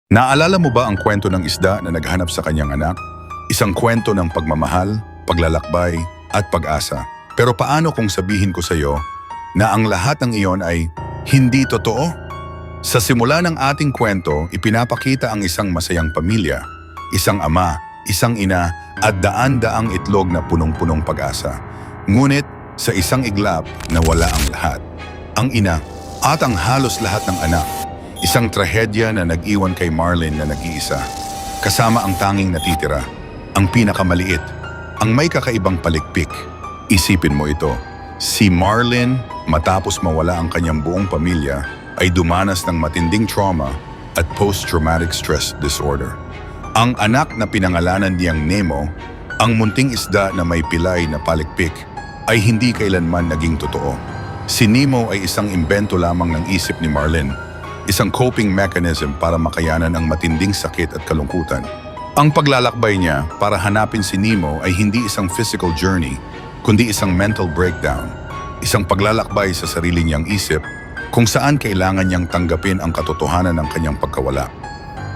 Naalala mo ba ang kwento ng isda na naghanap sa kanyang anak? Isang kwento ng pagmamahal, paglalakbay, at pag-asa. Pero paano kung sabihin ko sa iyo na ang lahat ng iyon ay hindi totoo? Sa simula ng ating kwento, ipinapakita ang isang masayang pamilya, isang ama, isang ina, at daan-daang itlog na punong-punong pag-asa. Ngunit sa isang iglap na wala ang lahat. Ang ina at ang halos lahat ng anak. Isang trahedya na nag-iwan kay Marlin na nag-iisa. Kasama ang tanging natitira, ang pinakamaliit, ang may kakaibang palikpik. Isipin mo ito, si Marlin, matapos mawala ang kanyang buong pamilya, ay dumanas ng matinding trauma at post-traumatic stress disorder. Ang anak na pinangalanan niyang Nemo, ang munting isda na may pilay na palikpik, ay hindi kailanman naging totoo. Si Nemo ay isang imbento lamang ng isip ni Marlin, isang coping mechanism para makayanan ang matinding sakit at kalungkutan. Ang paglalakbay niya para hanapin si Nemo ay hindi isang physical journey, kundi isang mental breakdown, isang paglalakbay sa sarili niyang isip kung saan kailangan niyang tanggapin ang katotohanan ng kanyang pagkawala.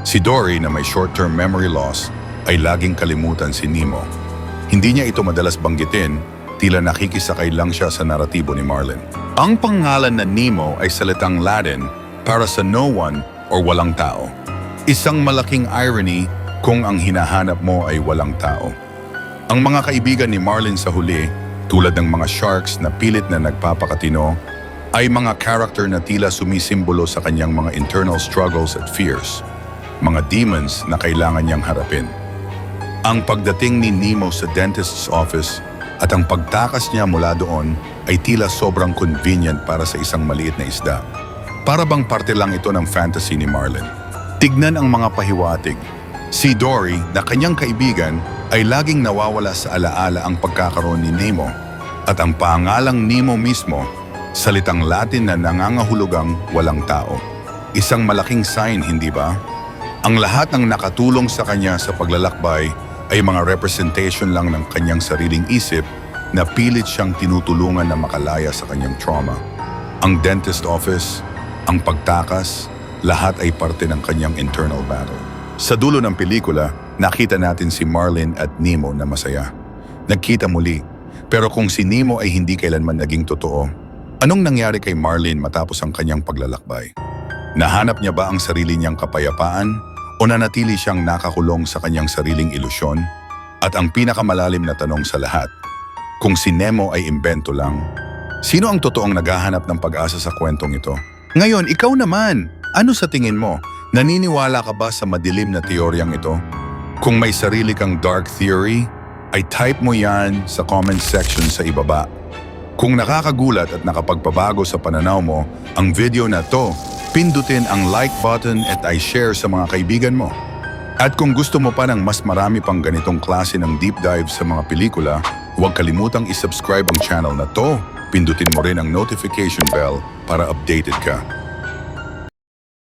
Si Dory na may short-term memory loss ay laging kalimutan si Nemo. Hindi niya ito madalas banggitin, tila nakikisakay lang siya sa naratibo ni Marlin. Ang pangalan na Nemo ay salitang Latin para sa no one or walang tao. Isang malaking irony kung ang hinahanap mo ay walang tao. Ang mga kaibigan ni Marlin sa huli, tulad ng mga sharks na pilit na nagpapakatino, ay mga character na tila sumisimbolo sa kanyang mga internal struggles at fears, mga demons na kailangan niyang harapin. Ang pagdating ni Nemo sa dentist's office at ang pagtakas niya mula doon ay tila sobrang convenient para sa isang maliit na isda. Para bang parte lang ito ng fantasy ni Marlin. Tignan ang mga pahiwatig. Si Dory, na kanyang kaibigan, ay laging nawawala sa alaala ang pagkakaroon ni Nemo. At ang pangalang Nemo mismo, salitang Latin na nangangahulugang walang tao. Isang malaking sign, hindi ba? Ang lahat ng nakatulong sa kanya sa paglalakbay ay mga representation lang ng kanyang sariling isip na pilit siyang tinutulungan na makalaya sa kanyang trauma. Ang dentist office, ang pagtakas, lahat ay parte ng kanyang internal battle. Sa dulo ng pelikula, nakita natin si Marlin at Nemo na masaya. Nagkita muli, pero kung si Nemo ay hindi kailanman naging totoo, anong nangyari kay Marlin matapos ang kanyang paglalakbay? Nahanap niya ba ang sarili niyang kapayapaan o nanatili siyang nakakulong sa kanyang sariling ilusyon? At ang pinakamalalim na tanong sa lahat, kung si Nemo ay imbento lang, sino ang totoong naghahanap ng pag-asa sa kwentong ito? Ngayon, ikaw naman, ano sa tingin mo? Naniniwala ka ba sa madilim na teoryang ito? Kung may sarili kang dark theory, ay type mo yan sa comment section sa ibaba. Kung nakakagulat at nakapagpabago sa pananaw mo ang video na to, pindutin ang like button at i-share sa mga kaibigan mo. At kung gusto mo pa ng mas marami pang ganitong klase ng deep dive sa mga pelikula, huwag kalimutang isubscribe ang channel na to. Pindutin mo rin ang notification bell para updated ka.